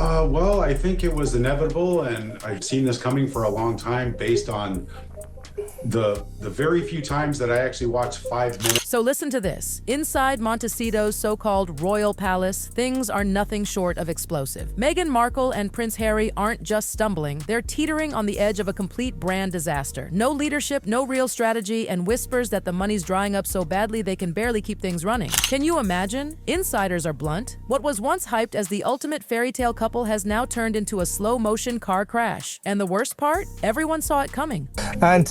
Well, I think it was inevitable, and I've seen this coming for a long time based on the very few times that I actually watched 5 minutes. So listen to this. Inside Montecito's so-called royal palace, things are nothing short of explosive. Meghan Markle and Prince Harry aren't just stumbling, they're teetering on the edge of a complete brand disaster. No leadership, no real strategy, and whispers that the money's drying up so badly they can barely keep things running. Can you imagine? Insiders are blunt. What was once hyped as the ultimate fairy tale couple has now turned into a slow-motion car crash. And the worst part? Everyone saw it coming. And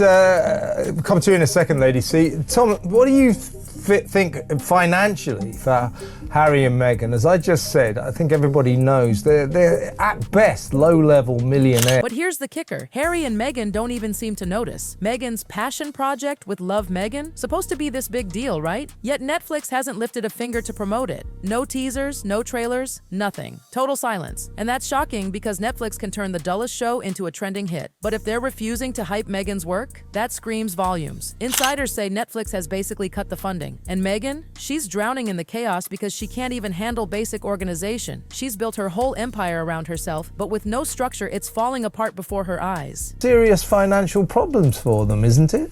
come to you in a second, Lady C. Tom, what do you think financially for Harry and Meghan? As I just said, I think everybody knows they're at best low-level millionaires. But here's the kicker. Harry and Meghan don't even seem to notice. Meghan's passion project with Love Meghan, supposed to be this big deal, right? Yet Netflix hasn't lifted a finger to promote it. No teasers, no trailers, nothing. Total silence. And that's shocking because Netflix can turn the dullest show into a trending hit. But if they're refusing to hype Meghan's work, that screams volumes. Insiders say Netflix has basically cut the funding. And Meghan, she's drowning in the chaos because she can't even handle basic organization. She's built her whole empire around herself, but with no structure, it's falling apart before her eyes. Serious financial problems for them, isn't it?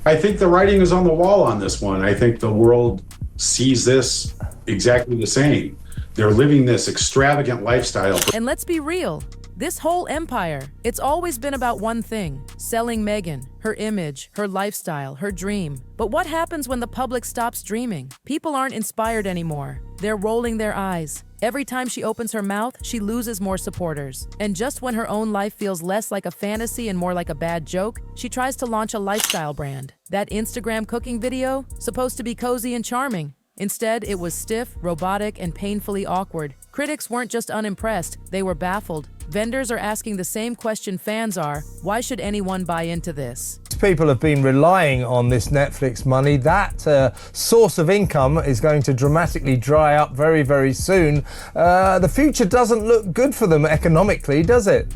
I think the writing is on the wall on this one. I think the world sees this exactly the same. They're living this extravagant lifestyle. And let's be real. This whole empire, it's always been about one thing: selling Meghan, her image, her lifestyle, her dream. But what happens when the public stops dreaming? People aren't inspired anymore. They're rolling their eyes. Every time she opens her mouth, she loses more supporters. And just when her own life feels less like a fantasy and more like a bad joke, she tries to launch a lifestyle brand. That Instagram cooking video, supposed to be cozy and charming. Instead, it was stiff, robotic, and painfully awkward. Critics weren't just unimpressed, they were baffled. Vendors are asking the same question fans are: why should anyone buy into this? People have been relying on this Netflix money. That source of income is going to dramatically dry up very, very soon. The future doesn't look good for them economically, does it?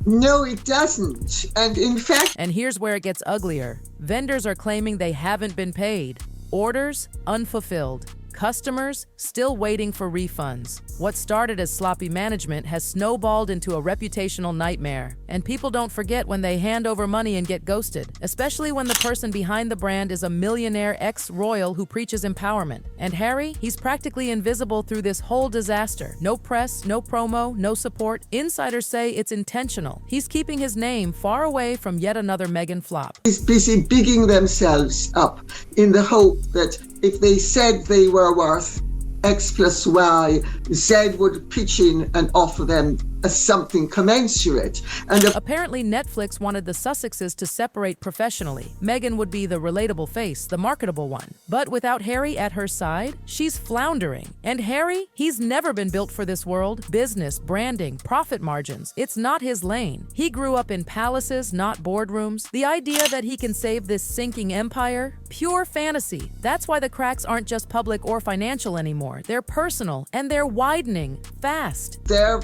No, it doesn't. And in fact... And here's where it gets uglier. Vendors are claiming they haven't been paid. Orders unfulfilled. Customers still waiting for refunds. What started as sloppy management has snowballed into a reputational nightmare. And people don't forget when they hand over money and get ghosted, especially when the person behind the brand is a millionaire ex-royal who preaches empowerment. And Harry, he's practically invisible through this whole disaster. No press, no promo, no support. Insiders say it's intentional. He's keeping his name far away from yet another Meghan flop. He's busy bigging themselves up in the hope that if they said they were worth X plus Y, Z would pitch in and offer them something commensurate. And apparently Netflix wanted the Sussexes to separate professionally. Meghan would be the relatable face, the marketable one. But without Harry at her side, she's floundering. And Harry, he's never been built for this world. Business, branding, profit margins. It's not his lane. He grew up in palaces, not boardrooms. The idea that he can save this sinking empire? Pure fantasy. That's why the cracks aren't just public or financial anymore. They're personal, and they're widening fast. Their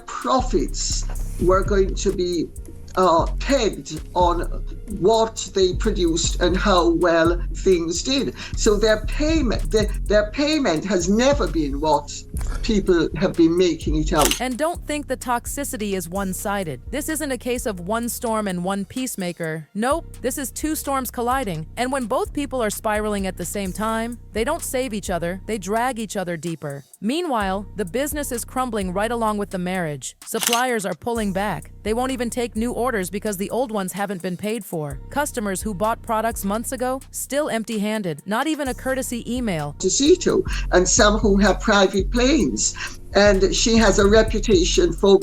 profits were going to be pegged on what they produced and how well things did. So their payment has never been what people have been making it out. And don't think the toxicity is one-sided. This isn't a case of one storm and one peacemaker. Nope, this is two storms colliding. And when both people are spiraling at the same time, they don't save each other, they drag each other deeper. Meanwhile, the business is crumbling right along with the marriage. Suppliers are pulling back. They won't even take new orders because the old ones haven't been paid for. Customers who bought products months ago, still empty-handed, not even a courtesy email. Montecito, and some who have private planes. And she has a reputation for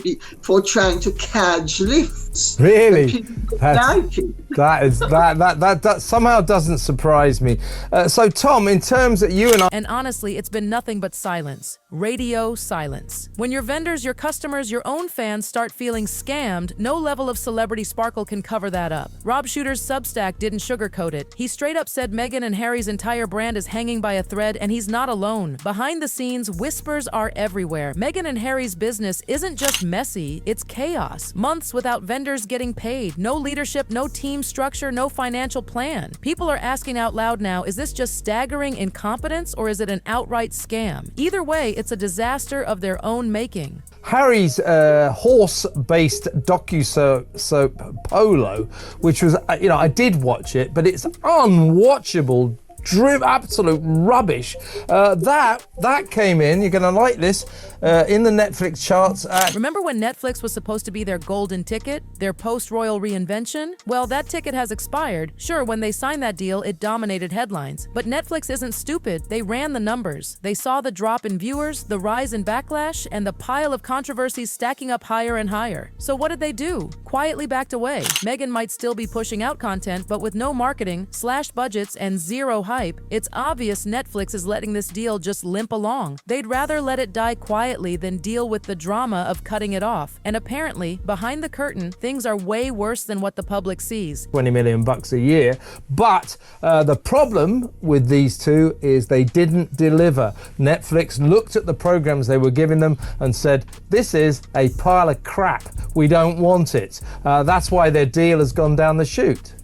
trying to cadge lifts. Really? That That somehow doesn't surprise me. So Tom, in terms that you and I... And honestly, it's been nothing but silence. Radio silence. When your vendors, your customers, your own fans start feeling scammed, no level of celebrity sparkle can cover that up. Rob Shooter's Substack didn't sugarcoat it. He straight up said Meghan and Harry's entire brand is hanging by a thread, and he's not alone. Behind the scenes, whispers are everywhere. elsewhere, Meghan and Harry's business isn't just messy, it's chaos. Months without vendors getting paid, no leadership, no team structure, no financial plan. People are asking out loud now, is this just staggering incompetence or is it an outright scam? Either way, it's a disaster of their own making. Harry's horse-based docu-soap Polo, which was, I did watch it, but it's unwatchable. Absolute rubbish. That came in, you're going to like this, in the Netflix charts at... Remember when Netflix was supposed to be their golden ticket, their post-royal reinvention? Well, that ticket has expired. Sure, when they signed that deal, it dominated headlines. But Netflix isn't stupid. They ran the numbers. They saw the drop in viewers, the rise in backlash, and the pile of controversies stacking up higher and higher. So what did they do? Quietly backed away. Meghan might still be pushing out content, but with no marketing, slashed budgets, and zero hype, it's obvious Netflix is letting this deal just limp along. They'd rather let it die quietly than deal with the drama of cutting it off. And apparently, behind the curtain, things are way worse than what the public sees. $20 million a year. But the problem with these two is they didn't deliver. Netflix looked at the programs they were giving them and said, this is a pile of crap. We don't want it. That's why their deal has gone down the chute.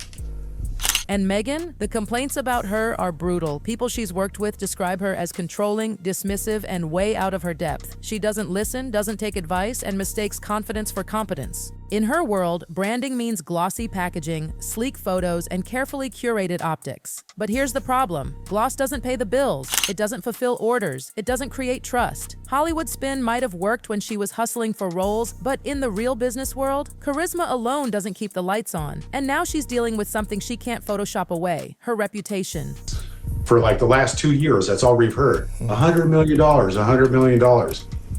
And Meghan? The complaints about her are brutal. People she's worked with describe her as controlling, dismissive, and way out of her depth. She doesn't listen, doesn't take advice, and mistakes confidence for competence. In her world, branding means glossy packaging, sleek photos, and carefully curated optics. But here's the problem. Gloss doesn't pay the bills. It doesn't fulfill orders. It doesn't create trust. Hollywood spin might have worked when she was hustling for roles, but in the real business world, charisma alone doesn't keep the lights on. And now she's dealing with something she can't Photoshop away, her reputation. For like the last 2 years, that's all we've heard. $100 million, $100 million.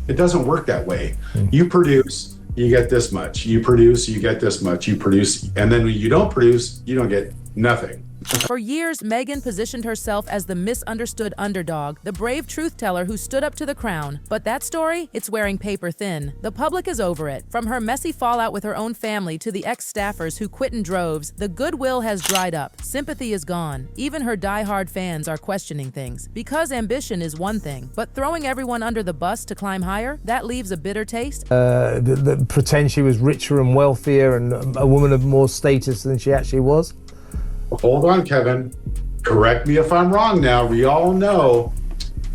It doesn't work that way. You produce, you get this much. You produce, you get this much. You produce, and then when you don't produce, you don't get nothing. For years, Meghan positioned herself as the misunderstood underdog, the brave truth-teller who stood up to the crown. But that story, it's wearing paper thin. The public is over it. From her messy fallout with her own family to the ex-staffers who quit in droves, the goodwill has dried up. Sympathy is gone. Even her die-hard fans are questioning things. Because ambition is one thing, but throwing everyone under the bus to climb higher, that leaves a bitter taste. Pretend she was richer and wealthier and a woman of more status than she actually was. Hold on, Kevin. Correct me if I'm wrong now. We all know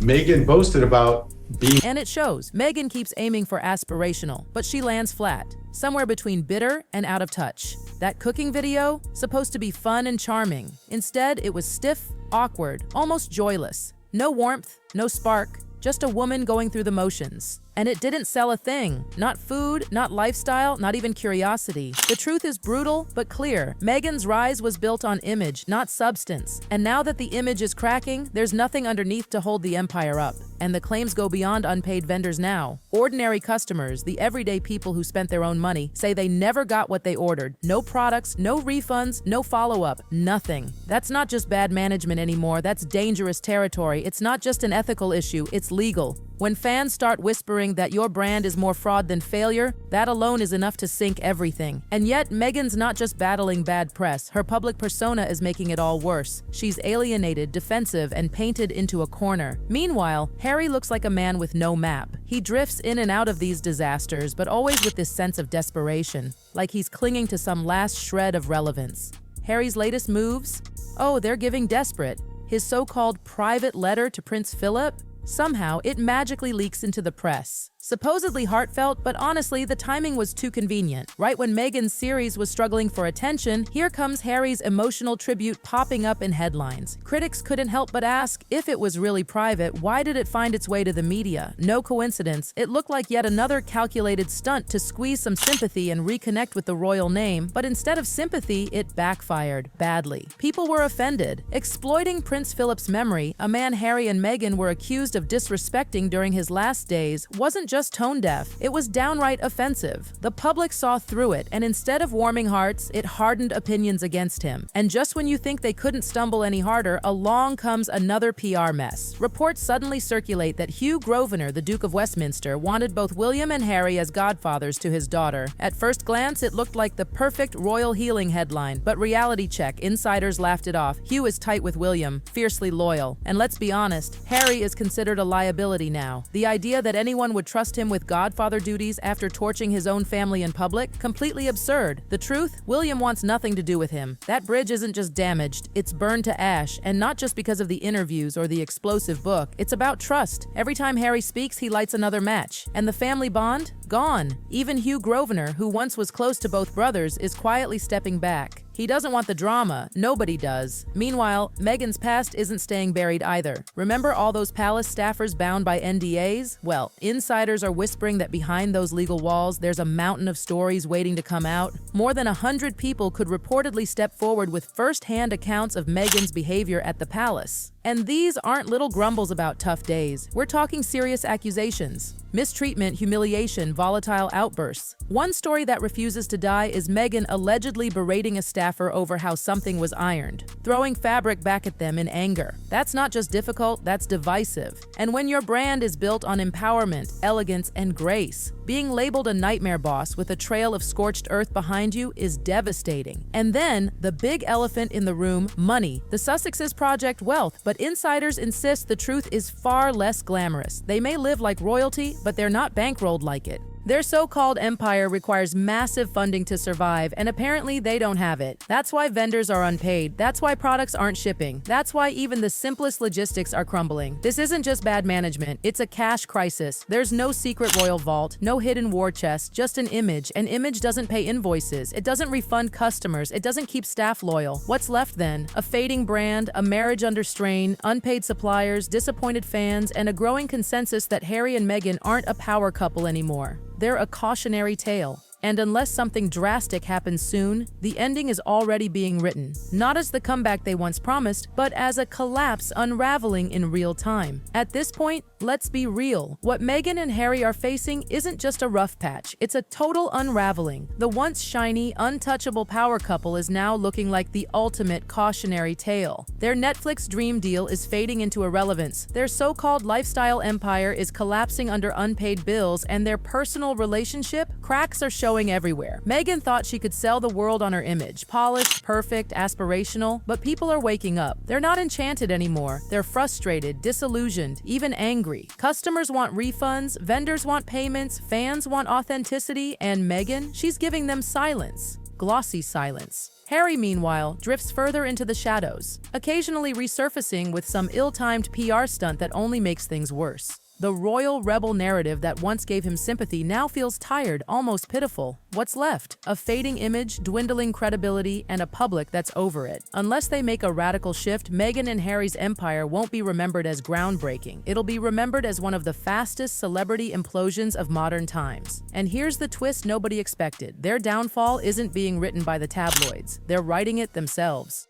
Meghan boasted about being... And it shows. Meghan keeps aiming for aspirational, but she lands flat, somewhere between bitter and out of touch. That cooking video, supposed to be fun and charming. Instead, it was stiff, awkward, almost joyless. No warmth, no spark, just a woman going through the motions. And it didn't sell a thing. Not food, not lifestyle, not even curiosity. The truth is brutal, but clear. Meghan's rise was built on image, not substance. And now that the image is cracking, there's nothing underneath to hold the empire up. And the claims go beyond unpaid vendors now. Ordinary customers, the everyday people who spent their own money, say they never got what they ordered. No products, no refunds, no follow-up, nothing. That's not just bad management anymore, that's dangerous territory. It's not just an ethical issue, it's legal. When fans start whispering that your brand is more fraud than failure, that alone is enough to sink everything. And yet, Meghan's not just battling bad press. Her public persona is making it all worse. She's alienated, defensive, and painted into a corner. Meanwhile, Harry looks like a man with no map. He drifts in and out of these disasters, but always with this sense of desperation, like he's clinging to some last shred of relevance. Harry's latest moves? Oh, they're giving desperate. His so-called private letter to Prince Philip? Somehow, it magically leaks into the press. Supposedly heartfelt, but honestly, the timing was too convenient. Right when Meghan's series was struggling for attention, here comes Harry's emotional tribute popping up in headlines. Critics couldn't help but ask, if it was really private, why did it find its way to the media? No coincidence. It looked like yet another calculated stunt to squeeze some sympathy and reconnect with the royal name, but instead of sympathy, it backfired badly. People were offended. Exploiting Prince Philip's memory, a man Harry and Meghan were accused of disrespecting during his last days, wasn't just tone deaf, it was downright offensive. The public saw through it, and instead of warming hearts, it hardened opinions against him. And just when you think they couldn't stumble any harder, along comes another PR mess. Reports suddenly circulate that Hugh Grosvenor, the Duke of Westminster, wanted both William and Harry as godfathers to his daughter. At first glance, it looked like the perfect royal healing headline, but reality check, insiders laughed it off. Hugh is tight with William, fiercely loyal. And let's be honest, Harry is considered a liability now. The idea that anyone would trust him with godfather duties after torching his own family in public? Completely absurd. The truth? William wants nothing to do with him. That bridge isn't just damaged, it's burned to ash, and not just because of the interviews or the explosive book. It's about trust. Every time Harry speaks, he lights another match. And the family bond? Gone. Even Hugh Grosvenor, who once was close to both brothers, is quietly stepping back. He doesn't want the drama. Nobody does. Meanwhile, Meghan's past isn't staying buried either. Remember all those palace staffers bound by NDAs? Well, insiders are whispering that behind those legal walls, there's a mountain of stories waiting to come out. More than 100 people could reportedly step forward with first-hand accounts of Meghan's behavior at the palace. And these aren't little grumbles about tough days. We're talking serious accusations. Mistreatment, humiliation, volatile outbursts. One story that refuses to die is Meghan allegedly berating a staffer over how something was ironed, throwing fabric back at them in anger. That's not just difficult, that's divisive. And when your brand is built on empowerment, elegance, and grace, being labeled a nightmare boss with a trail of scorched earth behind you is devastating. And then, the big elephant in the room, money. The Sussexes project wealth, but insiders insist the truth is far less glamorous. They may live like royalty, but they're not bankrolled like it. Their so-called empire requires massive funding to survive, and apparently they don't have it. That's why vendors are unpaid. That's why products aren't shipping. That's why even the simplest logistics are crumbling. This isn't just bad management, it's a cash crisis. There's no secret royal vault, no hidden war chest, just an image. An image doesn't pay invoices, it doesn't refund customers, it doesn't keep staff loyal. What's left then? A fading brand, a marriage under strain, unpaid suppliers, disappointed fans, and a growing consensus that Harry and Meghan aren't a power couple anymore. They're a cautionary tale. And unless something drastic happens soon, the ending is already being written. Not as the comeback they once promised, but as a collapse unraveling in real time. At this point, let's be real. What Meghan and Harry are facing isn't just a rough patch, it's a total unraveling. The once shiny, untouchable power couple is now looking like the ultimate cautionary tale. Their Netflix dream deal is fading into irrelevance. Their so-called lifestyle empire is collapsing under unpaid bills, and their personal relationship cracks are showing everywhere. Meghan thought she could sell the world on her image, polished, perfect, aspirational, but people are waking up. They're not enchanted anymore. They're frustrated, disillusioned, even angry. Customers want refunds, vendors want payments, fans want authenticity, and Meghan, she's giving them silence. Glossy silence. Harry, meanwhile, drifts further into the shadows, occasionally resurfacing with some ill-timed PR stunt that only makes things worse. The royal rebel narrative that once gave him sympathy now feels tired, almost pitiful. What's left? A fading image, dwindling credibility, and a public that's over it. Unless they make a radical shift, Meghan and Harry's empire won't be remembered as groundbreaking. It'll be remembered as one of the fastest celebrity implosions of modern times. And here's the twist nobody expected. Their downfall isn't being written by the tabloids. They're writing it themselves.